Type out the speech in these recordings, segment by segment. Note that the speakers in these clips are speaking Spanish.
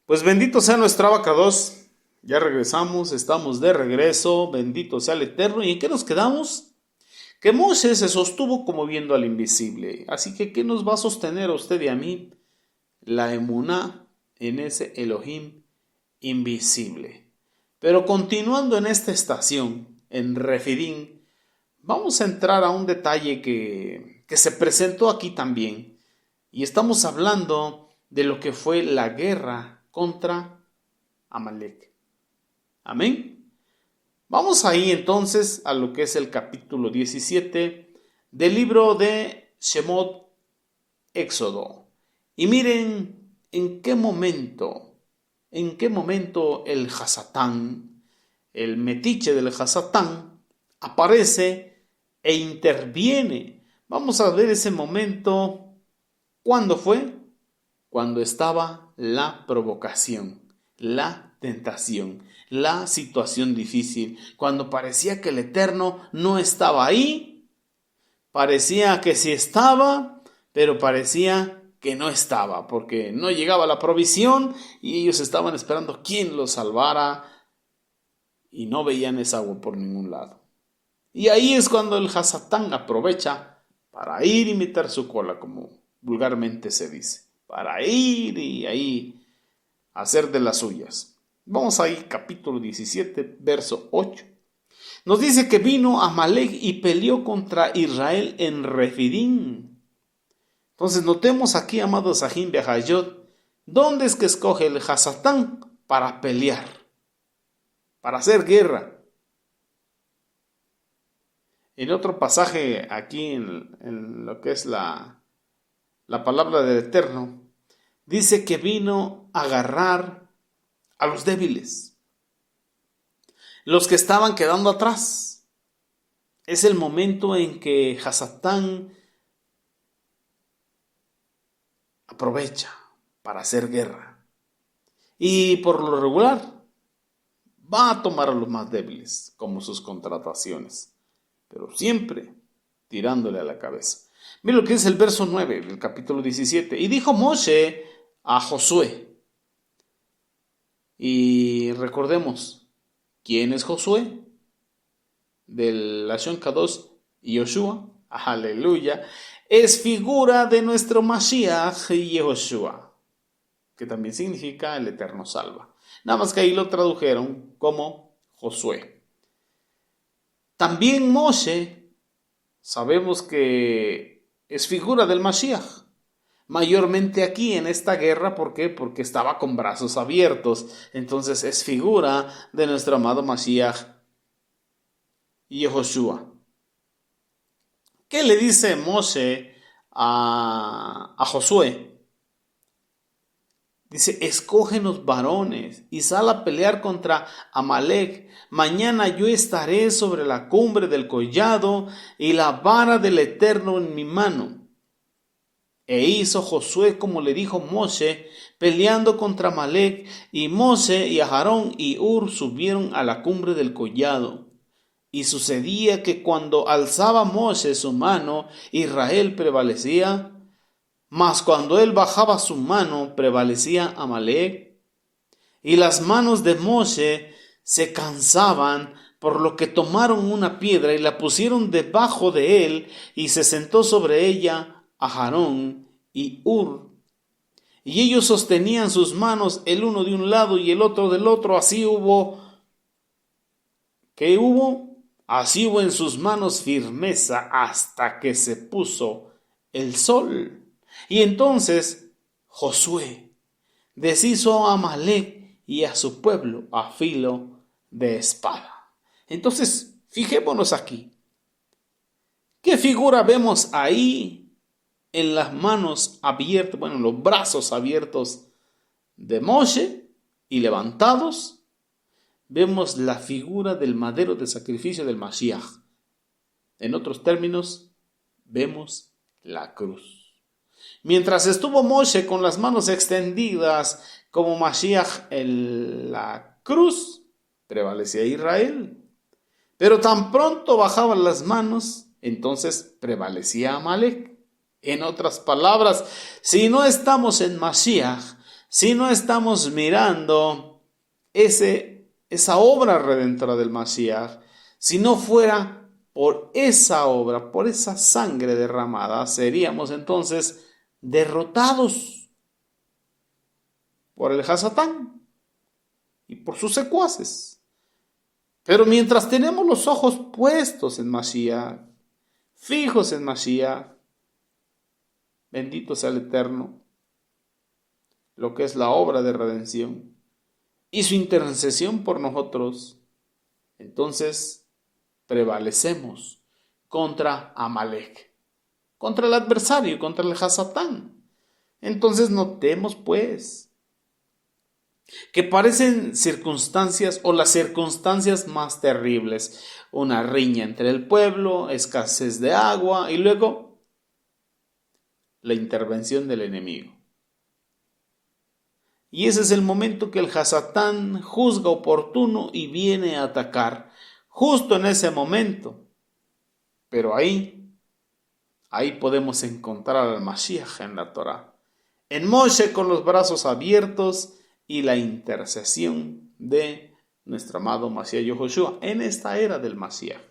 Pues bendito sea nuestro abacados. Ya regresamos, estamos de regreso. Bendito sea el Eterno. ¿Y en qué nos quedamos? Que Moshe se sostuvo como viendo al invisible. Así que, ¿qué nos va a sostener a usted y a mí? La emuná en ese Elohim invisible. Pero continuando en esta estación, en Refidim, vamos a entrar a un detalle que se presentó aquí también. Y estamos hablando de lo que fue la guerra contra Amalek. Amén. Vamos ahí entonces a lo que es el capítulo 17 del libro de Shemot, Éxodo. Y miren en qué momento el Hasatán, el metiche del Hasatán, aparece e interviene. Vamos a ver ese momento. ¿Cuándo fue? Cuando estaba la provocación, la tentación, la situación difícil, cuando parecía que el Eterno no estaba ahí, parecía que sí estaba, pero parecía que no estaba, porque no llegaba la provisión y ellos estaban esperando quién los salvara y no veían esa agua por ningún lado. Y ahí es cuando el Hasatán aprovecha para ir y meter su cola, como vulgarmente se dice, para ir y ahí hacer de las suyas. Vamos ahí, capítulo 17, verso 8. Nos dice que vino Amalek y peleó contra Israel en Refidim. Entonces notemos aquí, amados Sahim Behayot, ¿dónde es que escoge el Hasatán para pelear? Para hacer guerra. En otro pasaje aquí en lo que es la palabra del Eterno, dice que vino a agarrar a los débiles, los que estaban quedando atrás. Es el momento en que Hasatán aprovecha para hacer guerra. Y por lo regular va a tomar a los más débiles como sus contrataciones, pero siempre tirándole a la cabeza. Mira lo que es el verso 9 del capítulo 17. Y dijo Moshe a Josué. Y recordemos, ¿quién es Josué? Del Lashon Kadosh Yoshua. Aleluya. Es figura de nuestro Mashiach Yehoshua, que también significa el Eterno salva. Nada más que ahí lo tradujeron como Josué. También Moshe, sabemos que es figura del Mashiach. Mayormente aquí en esta guerra, ¿por qué? Porque estaba con brazos abiertos. Entonces es figura de nuestro amado Mashiach Yehoshua. ¿Qué le dice Moshe a Josué? Dice, escógenos varones y sal a pelear contra Amalek. Mañana yo estaré sobre la cumbre del collado y la vara del Eterno en mi mano. E hizo Josué como le dijo Moshe, peleando contra Amalek, y Moshe y Aarón y Hur subieron a la cumbre del collado. Y sucedía que cuando alzaba Moshe su mano, Israel prevalecía, mas cuando él bajaba su mano, prevalecía Amalek. Y las manos de Moshe se cansaban, por lo que tomaron una piedra y la pusieron debajo de él, y se sentó sobre ella Aarón y Hur, y ellos sostenían sus manos el uno de un lado y el otro del otro. Así hubo en sus manos firmeza hasta que se puso el sol. Y entonces Josué deshizo a Amalek y a su pueblo a filo de espada. Entonces, fijémonos aquí. ¿Qué figura vemos ahí? En las manos abiertas, los brazos abiertos de Moshe y levantados, vemos la figura del madero de sacrificio del Mashiach. En otros términos, vemos la cruz. Mientras estuvo Moshe con las manos extendidas como Mashiach en la cruz, prevalecía Israel. Pero tan pronto bajaban las manos, entonces prevalecía Amalek. En otras palabras, si no estamos en Mashiach, si no estamos mirando esa obra redentora del Mashiach? Si no fuera por esa obra, por esa sangre derramada, seríamos entonces derrotados por el Hasatán y por sus secuaces. Pero mientras tenemos los ojos puestos en Mashiach, fijos en Mashiach, bendito sea el Eterno, lo que es la obra de redención y su intercesión por nosotros, entonces prevalecemos contra Amalek, contra el adversario, contra el Hasatán. Entonces notemos pues que parecen circunstancias o las circunstancias más terribles, una riña entre el pueblo, escasez de agua y luego la intervención del enemigo. Y ese es el momento que el Hasatán juzga oportuno y viene a atacar, justo en ese momento. Pero ahí podemos encontrar al Mashiach en la Torá, en Moshe con los brazos abiertos y la intercesión de nuestro amado Mashiach Yehoshua en esta era del Mashiach.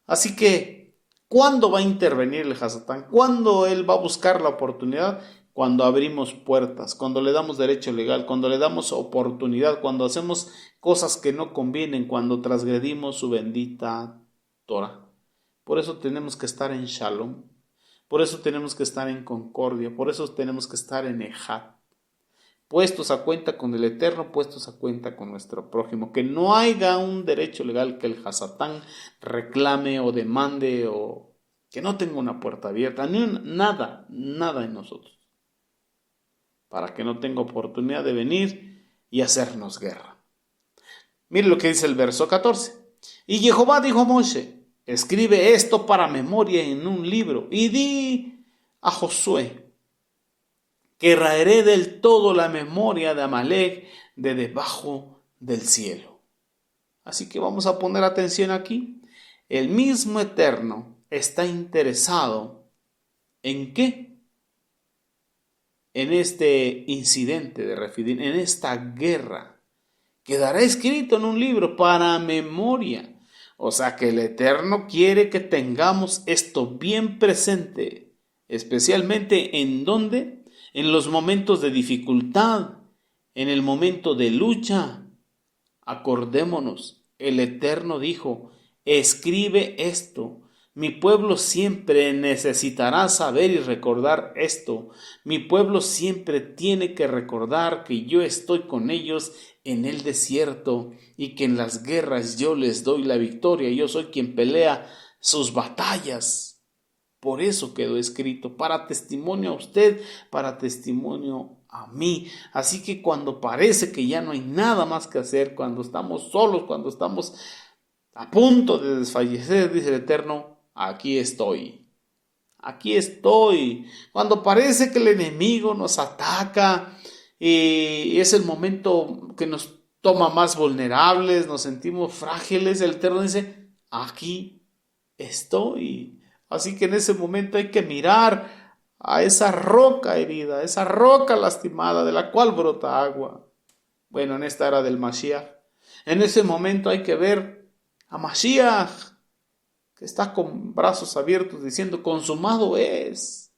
Así que, ¿cuándo va a intervenir el Hasatán? ¿Cuándo él va a buscar la oportunidad? Cuando abrimos puertas, cuando le damos derecho legal, cuando le damos oportunidad, cuando hacemos cosas que no convienen, cuando transgredimos su bendita Torah. Por eso tenemos que estar en Shalom, por eso tenemos que estar en concordia, por eso tenemos que estar en Ejad, puestos a cuenta con el Eterno, puestos a cuenta con nuestro prójimo, que no haya un derecho legal que el Hasatán reclame o demande o que no tenga una puerta abierta, nada en nosotros, para que no tenga oportunidad de venir y hacernos guerra. Mire lo que dice el verso 14. Y Jehová dijo a Moshe, escribe esto para memoria en un libro y di a Josué que raeré del todo la memoria de Amalek de debajo del cielo. Así que vamos a poner atención aquí. El mismo Eterno está interesado ¿en qué? En este incidente de Refidim, en esta guerra, quedará escrito en un libro para memoria. O sea que el Eterno quiere que tengamos esto bien presente, especialmente ¿en dónde? En los momentos de dificultad, en el momento de lucha. Acordémonos, el Eterno dijo, escribe esto. Mi pueblo siempre necesitará saber y recordar esto. Mi pueblo siempre tiene que recordar que yo estoy con ellos en el desierto y que en las guerras yo les doy la victoria. Yo soy quien pelea sus batallas. Por eso quedó escrito, para testimonio a usted, para testimonio a mí. Así que cuando parece que ya no hay nada más que hacer, cuando estamos solos, cuando estamos a punto de desfallecer, dice el Eterno, aquí estoy. Aquí estoy. Cuando parece que el enemigo nos ataca y es el momento que nos toma más vulnerables, nos sentimos frágiles, el Eterno dice, aquí estoy. Así que en ese momento hay que mirar a esa roca herida, esa roca lastimada de la cual brota agua. Bueno, en esta era del Mashiach, en ese momento hay que ver a Mashiach, que está con brazos abiertos diciendo, consumado es,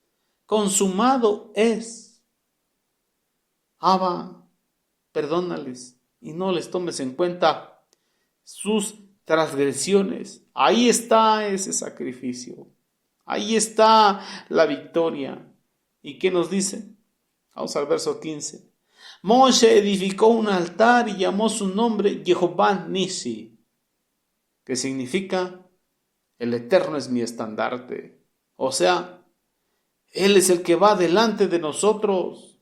consumado es. Abba, perdónales y no les tomes en cuenta sus transgresiones. Ahí está ese sacrificio. Ahí está la victoria. ¿Y qué nos dice? Vamos al verso 15. Moshe edificó un altar y llamó su nombre Jehová Nisi, que significa el Eterno es mi estandarte. O sea, Él es el que va delante de nosotros.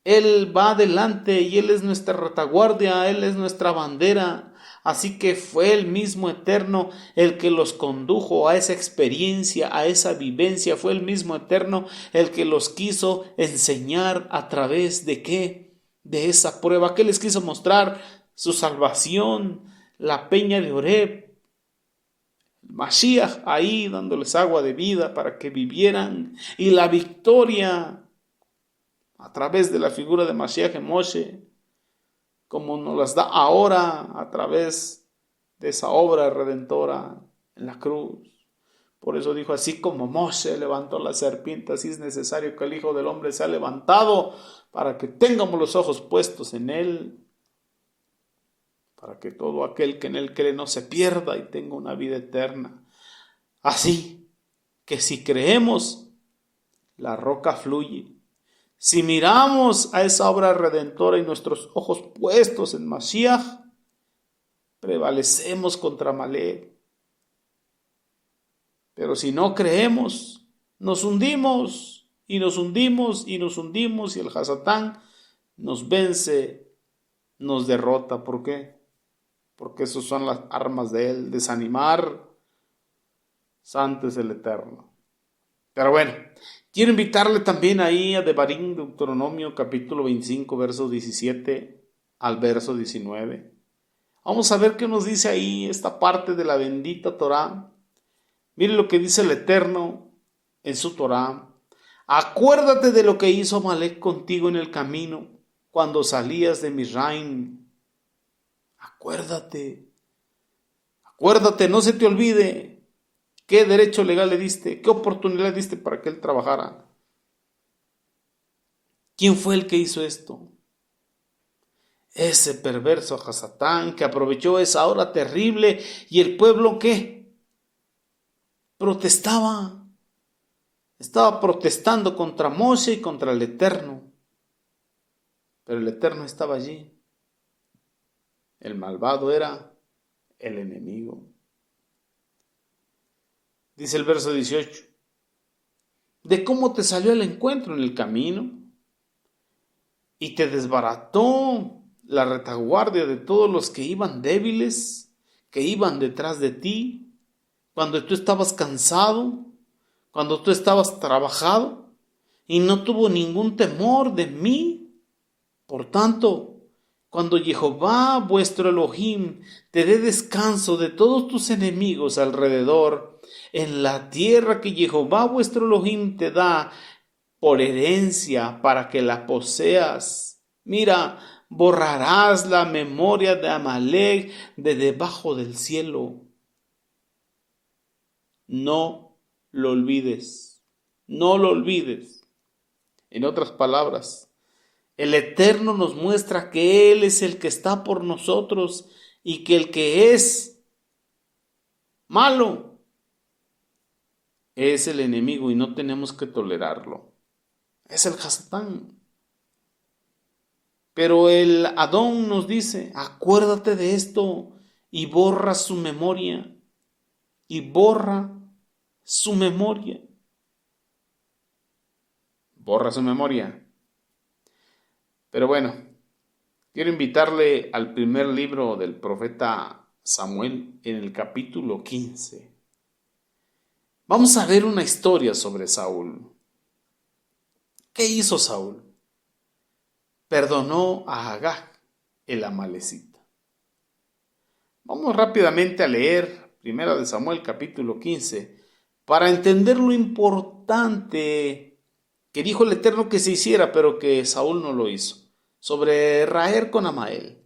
Él va adelante y Él es nuestra retaguardia, Él es nuestra bandera. Así que fue el mismo Eterno el que los condujo a esa experiencia, a esa vivencia. Fue el mismo Eterno el que los quiso enseñar a través de ¿qué? De esa prueba. ¿Qué les quiso mostrar? Su salvación, la peña de Oreb. Mashiach ahí dándoles agua de vida para que vivieran. Y la victoria. a través de la figura de Mashiach y Moshe, como nos las da ahora a través de esa obra redentora en la cruz. Por eso dijo, así como Moshe levantó la serpiente, así es necesario que el Hijo del Hombre sea levantado para que tengamos los ojos puestos en él, para que todo aquel que en él cree no se pierda y tenga una vida eterna. Así que si creemos, la roca fluye. Si miramos a esa obra redentora y nuestros ojos puestos en Mashiach, prevalecemos contra Amalek. Pero si no creemos, nos hundimos y nos hundimos y nos hundimos y el Hasatán nos vence, nos derrota. ¿Por qué? Porque esas son las armas de él, desanimar. Santo es el Eterno. Pero bueno, quiero invitarle también ahí a Devarim, Deuteronomio capítulo 25, verso 17 al verso 19. Vamos a ver qué nos dice ahí esta parte de la bendita Torá. Mire lo que dice el Eterno en su Torá. Acuérdate de lo que hizo Amalek contigo en el camino cuando salías de Misraim. Acuérdate, no se te olvide. ¿Qué derecho legal le diste? ¿Qué oportunidad le diste para que él trabajara? ¿Quién fue el que hizo esto? Ese perverso Hasatán que aprovechó esa hora terrible y el pueblo ¿qué? Protestaba. Estaba protestando contra Moshe y contra el Eterno. Pero el Eterno estaba allí. El malvado era el enemigo. Dice el verso 18, de cómo te salió el encuentro en el camino y te desbarató la retaguardia de todos los que iban débiles, que iban detrás de ti, cuando tú estabas cansado, cuando tú estabas trabajado y no tuvo ningún temor de mí. Por tanto, cuando Jehová vuestro Elohim te dé descanso de todos tus enemigos alrededor, en la tierra que Jehová vuestro Elohim te da por herencia para que la poseas, mira, borrarás la memoria de Amalek de debajo del cielo. No lo olvides, no lo olvides. En otras palabras, el Eterno nos muestra que Él es el que está por nosotros y que el que es malo es el enemigo y no tenemos que tolerarlo. Es el Hasatán. Pero el Adón nos dice, acuérdate de esto y borra su memoria. Y borra su memoria. Borra su memoria. Pero bueno, quiero invitarle al primer libro del profeta Samuel en el capítulo 15. Vamos a ver una historia sobre Saúl. ¿Qué hizo Saúl? Perdonó a Agag, el amalecita. Vamos rápidamente a leer Primera de Samuel capítulo 15 para entender lo importante que dijo el Eterno que se hiciera, pero que Saúl no lo hizo. Sobre Raer con Amalek.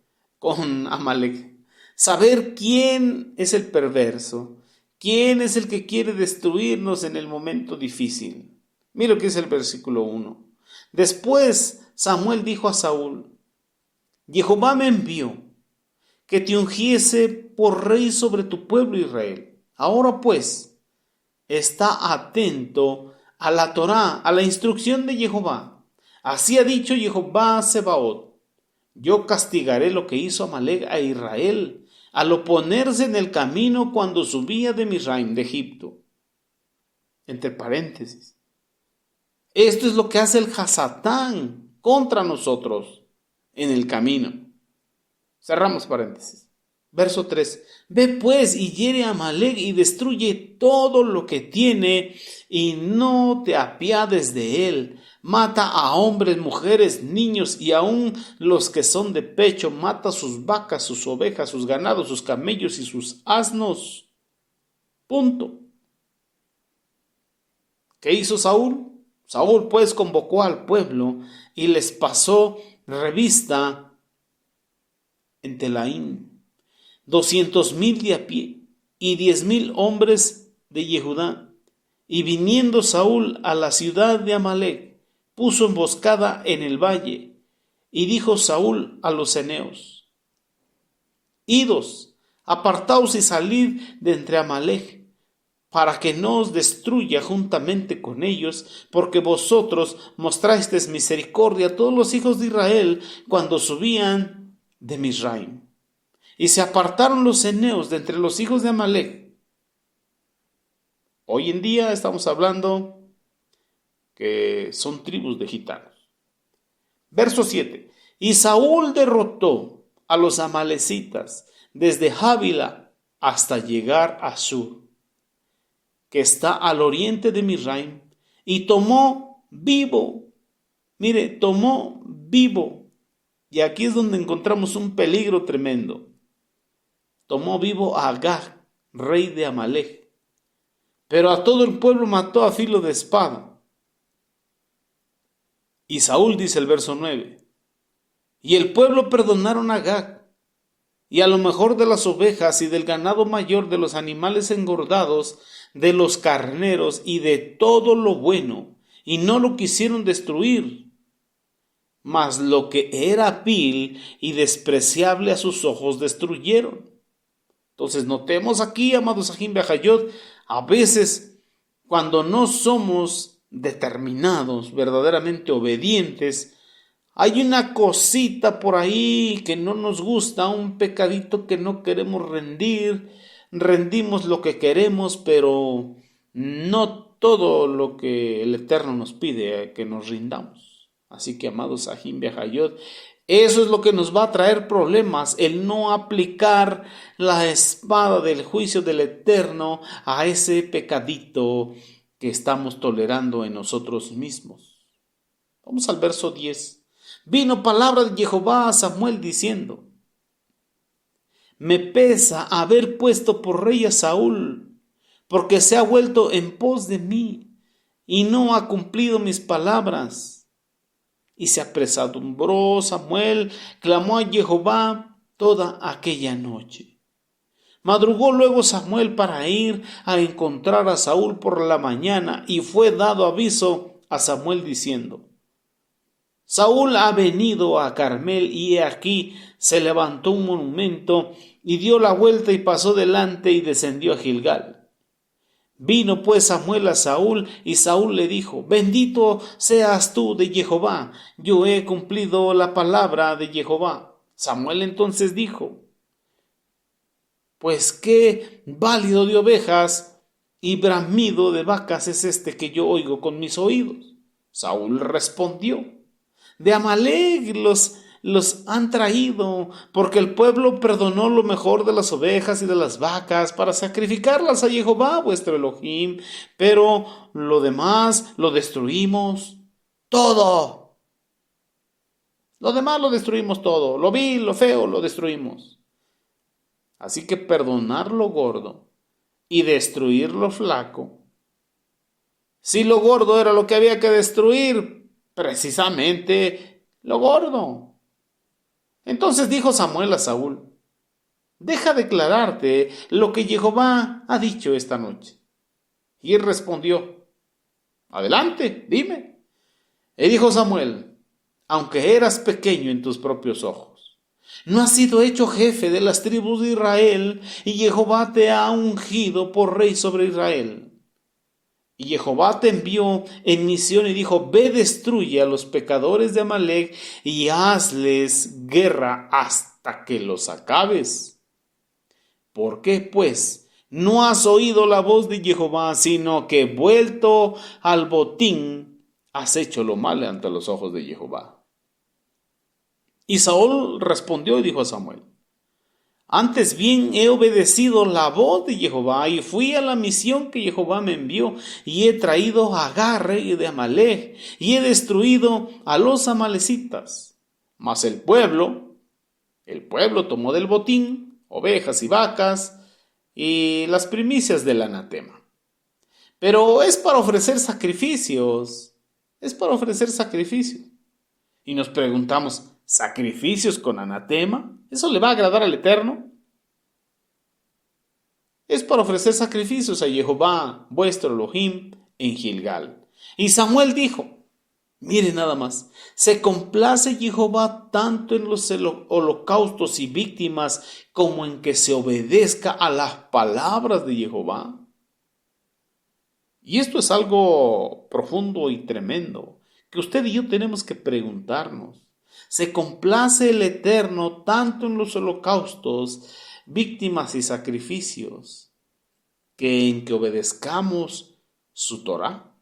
Saber quién es el perverso, quién es el que quiere destruirnos en el momento difícil. Mira lo que es el versículo 1. Después Samuel dijo a Saúl, Jehová me envió que te ungiese por rey sobre tu pueblo Israel. Ahora pues, está atento a la Torá, a la instrucción de Jehová. Así ha dicho Jehová Sebaot, yo castigaré lo que hizo Amalek a Israel, al oponerse en el camino cuando subía de Misraim, de Egipto. Entre paréntesis. Esto es lo que hace el Hasatán contra nosotros en el camino. Cerramos paréntesis. Verso 3. Ve pues y hiere a Amalek y destruye todo lo que tiene y no te apiades de él. Mata a hombres, mujeres, niños y aun los que son de pecho. Mata sus vacas, sus ovejas, sus ganados, sus camellos y sus asnos. Punto. ¿Qué hizo Saúl? Saúl pues convocó al pueblo y les pasó revista en Telaín, 200,000 de a pie y 10,000 hombres de Jehudá. Y viniendo Saúl a la ciudad de Amalec, puso emboscada en el valle. Y dijo Saúl a los ceneos: Idos, apartaos y salid de entre Amalec, para que no os destruya juntamente con ellos, porque vosotros mostrasteis misericordia a todos los hijos de Israel cuando subían de Misraim. Y se apartaron los ceneos de entre los hijos de Amalec. Hoy en día estamos hablando que son tribus de gitanos. Verso 7. Y Saúl derrotó a los amalecitas desde Javila hasta llegar a Sur, que está al oriente de Misraim, y tomó vivo. Mire, tomó vivo. Y aquí es donde encontramos un peligro tremendo. Tomó vivo a Agag, rey de Amalec. Pero a todo el pueblo mató a filo de espada. Y Saúl, dice el verso 9, y el pueblo perdonaron a Agag, y a lo mejor de las ovejas y del ganado mayor, de los animales engordados, de los carneros y de todo lo bueno, y no lo quisieron destruir. Mas lo que era vil y despreciable a sus ojos destruyeron. Entonces notemos aquí, amados Ajim Beajayot, a veces cuando no somos determinados, verdaderamente obedientes, hay una cosita por ahí que no nos gusta, un pecadito que no queremos rendimos lo que queremos, pero no todo lo que el Eterno nos pide que nos rindamos. Así que, amados Ajim Beajayot, eso es lo que nos va a traer problemas, el no aplicar la espada del juicio del Eterno a ese pecadito que estamos tolerando en nosotros mismos. Vamos al verso 10. Vino palabra de Jehová a Samuel diciendo: Me pesa haber puesto por rey a Saúl, porque se ha vuelto en pos de mí y no ha cumplido mis palabras. Y se apresuró Samuel, clamó a Jehová toda aquella noche. Madrugó luego Samuel para ir a encontrar a Saúl por la mañana, y fue dado aviso a Samuel diciendo: Saúl ha venido a Carmel, y he aquí se levantó un monumento, y dio la vuelta y pasó delante y descendió a Gilgal. Vino pues Samuel a Saúl, y Saúl le dijo: Bendito seas tú de Jehová, yo he cumplido la palabra de Jehová. Samuel entonces dijo: Pues qué válido de ovejas y bramido de vacas es este que yo oigo con mis oídos. Saúl respondió: De Amalec los han traído, porque el pueblo perdonó lo mejor de las ovejas y de las vacas para sacrificarlas a Jehová vuestro Elohim, pero lo demás lo destruimos todo. Lo demás lo destruimos todo, lo vil, lo feo, lo destruimos. Así que perdonar lo gordo y destruir lo flaco. Si lo gordo era lo que había que destruir, precisamente lo gordo. Entonces dijo Samuel a Saúl: Deja declararte lo que Jehová ha dicho esta noche. Y él respondió: Adelante, dime. Y dijo Samuel: Aunque eras pequeño en tus propios ojos, no has sido hecho jefe de las tribus de Israel, y Jehová te ha ungido por rey sobre Israel. Y Jehová te envió en misión y dijo: Ve, destruye a los pecadores de Amalec y hazles guerra hasta que los acabes. ¿Por qué, pues, no has oído la voz de Jehová, sino que, vuelto al botín, has hecho lo malo ante los ojos de Jehová? Y Saúl respondió y dijo a Samuel: Antes bien he obedecido la voz de Jehová y fui a la misión que Jehová me envió, y he traído a Agag, rey de Amalec, y he destruido a los amalecitas. Mas el pueblo tomó del botín ovejas y vacas y las primicias del anatema. Pero es para ofrecer sacrificios es para ofrecer sacrificios. Y nos preguntamos, ¿sacrificios con anatema? ¿Eso le va a agradar al Eterno? Es para ofrecer sacrificios a Jehová, vuestro Elohim, en Gilgal. Y Samuel dijo, mire nada más, ¿se complace Jehová tanto en los holocaustos y víctimas como en que se obedezca a las palabras de Jehová? Y esto es algo profundo y tremendo, que usted y yo tenemos que preguntarnos. ¿Se complace el Eterno tanto en los holocaustos, víctimas y sacrificios, que en que obedezcamos su Torá?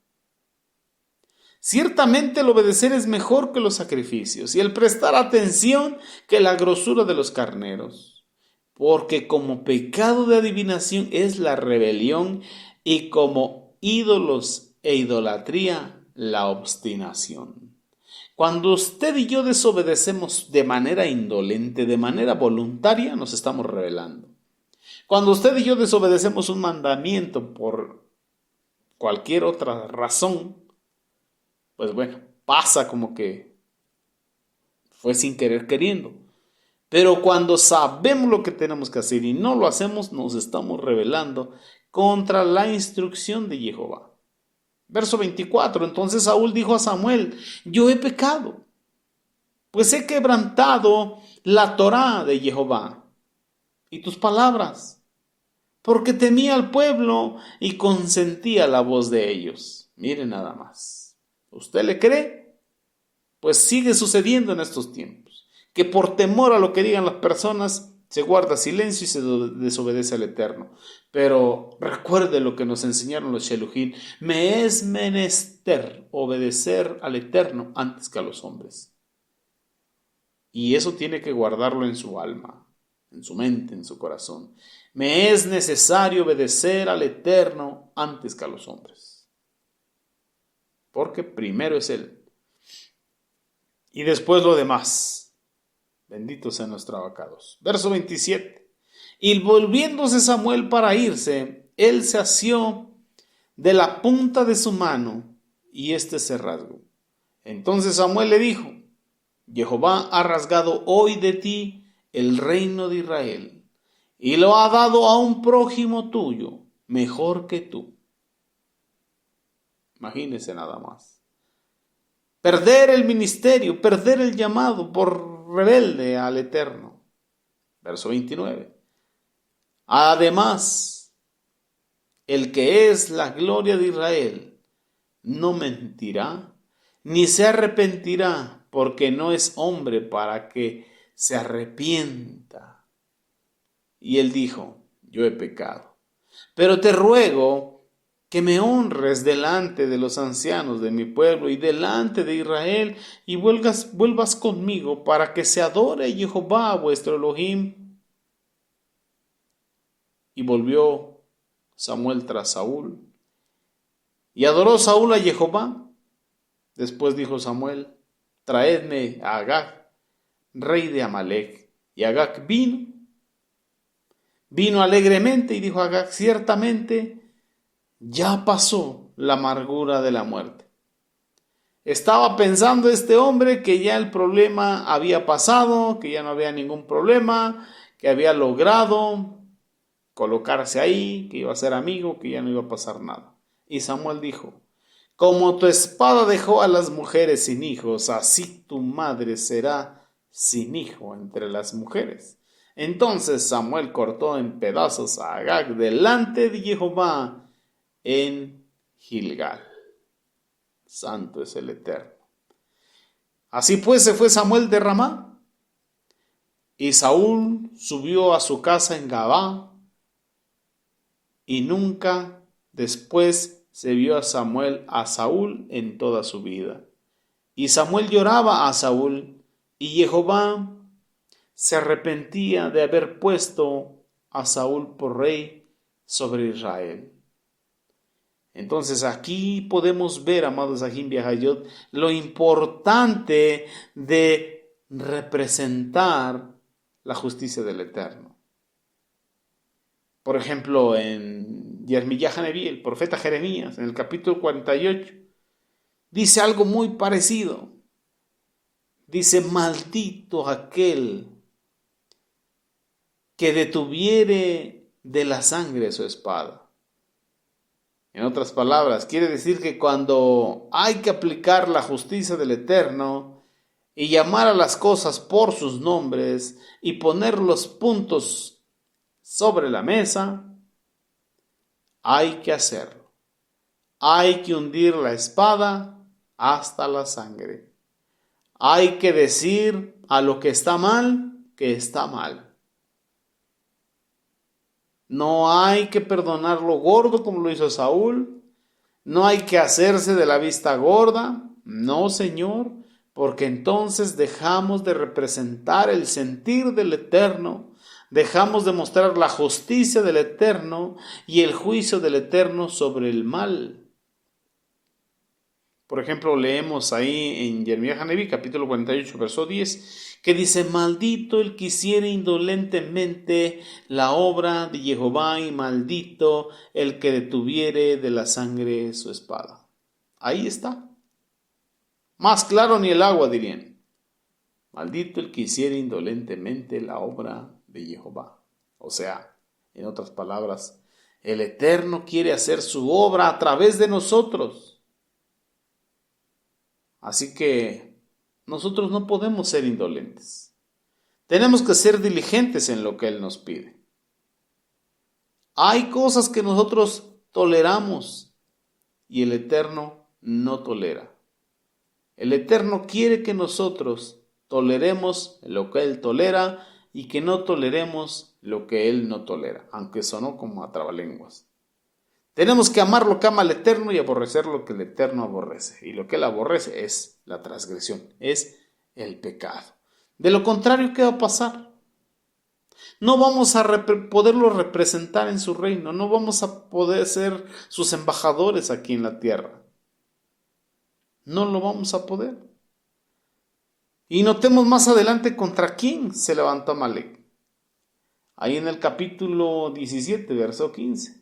Ciertamente el obedecer es mejor que los sacrificios y el prestar atención que la grosura de los carneros, porque como pecado de adivinación es la rebelión y como ídolos e idolatría la obstinación. Cuando usted y yo desobedecemos de manera indolente, de manera voluntaria, nos estamos rebelando. Cuando usted y yo desobedecemos un mandamiento por cualquier otra razón, pues bueno, pasa como que fue sin querer queriendo. Pero cuando sabemos lo que tenemos que hacer y no lo hacemos, nos estamos rebelando contra la instrucción de Jehová. Verso 24, entonces Saúl dijo a Samuel, yo he pecado, pues he quebrantado la Torá de Jehová y tus palabras, porque temía al pueblo y consentía la voz de ellos. Mire nada más. ¿Usted le cree? Pues sigue sucediendo en estos tiempos, que por temor a lo que digan las personas, se guarda silencio y se desobedece al Eterno. Pero recuerde lo que nos enseñaron los Shelujín, me es menester obedecer al Eterno antes que a los hombres. Y eso tiene que guardarlo en su alma, en su mente, en su corazón. Me es necesario obedecer al Eterno antes que a los hombres. Porque primero es Él. Y después lo demás. Bendito sea nuestro abacados. Verso 27. Y volviéndose Samuel para irse, él se asió de la punta de su mano y éste se rasgó. Entonces Samuel le dijo, Jehová ha rasgado hoy de ti el reino de Israel y lo ha dado a un prójimo tuyo, mejor que tú. Imagínese nada más. Perder el ministerio, perder el llamado por rebelde al Eterno. Verso 29. Además, el que es la gloria de Israel no mentirá, ni se arrepentirá, porque no es hombre para que se arrepienta. Y él dijo, yo he pecado, pero te ruego que me honres delante de los ancianos de mi pueblo y delante de Israel, y vuelvas conmigo para que se adore Jehová vuestro Elohim. Y volvió Samuel tras Saúl, y adoró Saúl a Jehová. Después dijo Samuel, traedme a Agag, rey de Amalec. Y Agag vino alegremente, y dijo Agag, ciertamente ya pasó la amargura de la muerte. Estaba pensando este hombre que ya el problema había pasado, que ya no había ningún problema, que había logrado colocarse ahí, que iba a ser amigo, que ya no iba a pasar nada. Y Samuel dijo, como tu espada dejó a las mujeres sin hijos, así tu madre será sin hijo entre las mujeres. Entonces Samuel cortó en pedazos a Agag delante de Jehová en Gilgal. Santo es el Eterno. Así pues se fue Samuel de Ramá, y Saúl subió a su casa en Gabá, y nunca después se vio a Saúl en toda su vida. Y Samuel lloraba a Saúl, y Jehová se arrepentía de haber puesto a Saúl por rey sobre Israel. Entonces aquí podemos ver, amados Ajim Viajayot, lo importante de representar la justicia del Eterno. Por ejemplo, en Yermiyah Haneví, el profeta Jeremías, en el capítulo 48, dice algo muy parecido. Dice, maldito aquel que detuviere de la sangre su espada. En otras palabras, quiere decir que cuando hay que aplicar la justicia del Eterno y llamar a las cosas por sus nombres y poner los puntos sobre la mesa, hay que hacerlo. Hay que hundir la espada hasta la sangre. Hay que decir a lo que está mal, que está mal. No hay que perdonar lo gordo como lo hizo Saúl. No hay que hacerse de la vista gorda. No, Señor, porque entonces dejamos de representar el sentir del Eterno. Dejamos de mostrar la justicia del Eterno y el juicio del Eterno sobre el mal. Por ejemplo, leemos ahí en Jeremías Haneví, capítulo 48, verso 10, que dice, maldito el que hiciere indolentemente la obra de Jehová y maldito el que detuviere de la sangre su espada. Ahí está. Más claro ni el agua, dirían. Maldito el que hiciere indolentemente la obra de Jehová. O sea, en otras palabras, el Eterno quiere hacer su obra a través de nosotros. Así que nosotros no podemos ser indolentes. Tenemos que ser diligentes en lo que Él nos pide. Hay cosas que nosotros toleramos y el Eterno no tolera. El Eterno quiere que nosotros toleremos lo que Él tolera y que no toleremos lo que Él no tolera, aunque sonó como a trabalenguas. Tenemos que amar lo que ama el Eterno y aborrecer lo que el Eterno aborrece. Y lo que Él aborrece es la transgresión, es el pecado. De lo contrario, ¿qué va a pasar? No vamos a poderlo representar en su reino, no vamos a poder ser sus embajadores aquí en la tierra. No lo vamos a poder. Y notemos más adelante contra quién se levantó Amalek. Ahí en el capítulo 17, verso 15.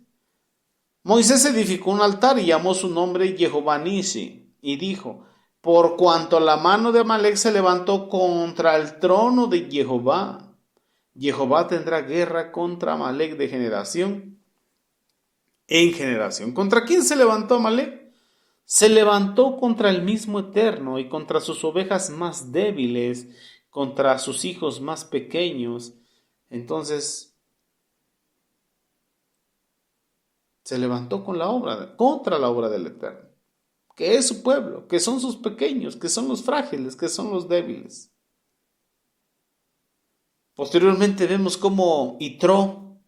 Moisés edificó un altar y llamó su nombre Jehová Nisi, y dijo, por cuanto la mano de Amalek se levantó contra el trono de Jehová, Jehová tendrá guerra contra Amalek de generación en generación. ¿Contra quién se levantó Amalek? Se levantó contra el mismo Eterno y contra sus ovejas más débiles, contra sus hijos más pequeños. Entonces, se levantó contra la obra del Eterno, que es su pueblo, que son sus pequeños, que son los frágiles, que son los débiles. Posteriormente vemos cómo Yitro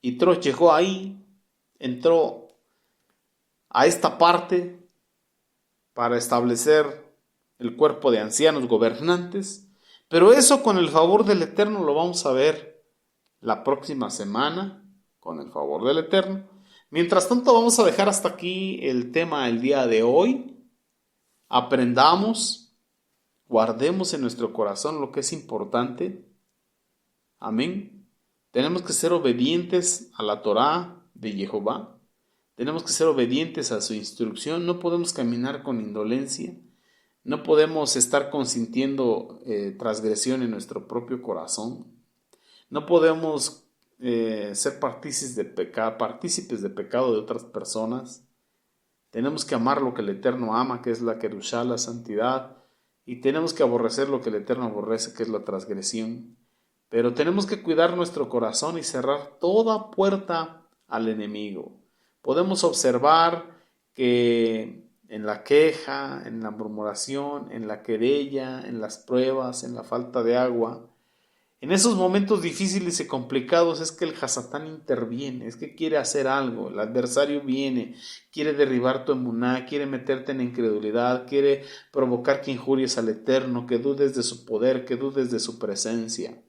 llegó ahí, entró a esta parte para establecer el cuerpo de ancianos gobernantes, pero eso con el favor del Eterno lo vamos a ver la próxima semana, con el favor del Eterno. Mientras tanto, vamos a dejar hasta aquí el tema del día de hoy. Aprendamos, guardemos en nuestro corazón lo que es importante. Amén. Tenemos que ser obedientes a la Torá de Jehová. Tenemos que ser obedientes a su instrucción. No podemos caminar con indolencia. No podemos estar consintiendo transgresión en nuestro propio corazón. No podemos ser partícipes de pecado de otras personas. Tenemos que amar lo que el Eterno ama, que es la Kerushá, la santidad, y tenemos que aborrecer lo que el Eterno aborrece, que es la transgresión. Pero tenemos que cuidar nuestro corazón y cerrar toda puerta al enemigo. Podemos observar que en la queja, en la murmuración, en la querella, en las pruebas, en la falta de agua, en esos momentos difíciles y complicados es que el Hasatán interviene, es que quiere hacer algo, el adversario viene, quiere derribar tu emuná, quiere meterte en incredulidad, quiere provocar que injuries al Eterno, que dudes de su poder, que dudes de su presencia.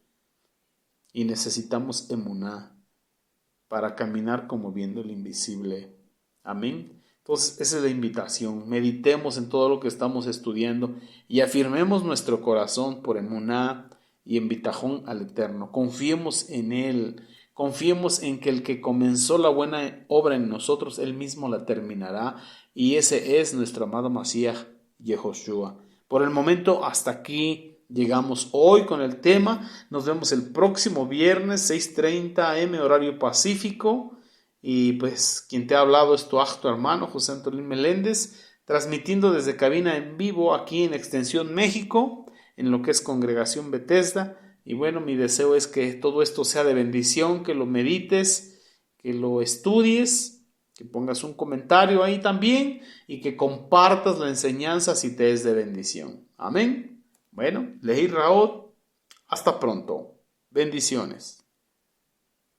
Y necesitamos emuná para caminar como viendo el invisible. Amén. Entonces esa es la invitación, meditemos en todo lo que estamos estudiando y afirmemos nuestro corazón por emuná y en bitajón al Eterno. Confiemos en Él, Confiemos en que el que comenzó la buena obra en nosotros, Él mismo la terminará. Y ese es nuestro amado Mashiach, Yehoshua. Por el momento, hasta aquí llegamos hoy con el tema. Nos vemos el próximo viernes, 6:30 am, horario pacífico. Y pues quien te ha hablado es tu hermano, José Antolín Meléndez, transmitiendo desde cabina en vivo aquí en Extensión México, en lo que es Congregación Bethesda. Y bueno, mi deseo es que todo esto sea de bendición, que lo medites, que lo estudies, que pongas un comentario ahí también y que compartas la enseñanza si te es de bendición. Amén. Bueno, Lehi Raot, hasta pronto. Bendiciones.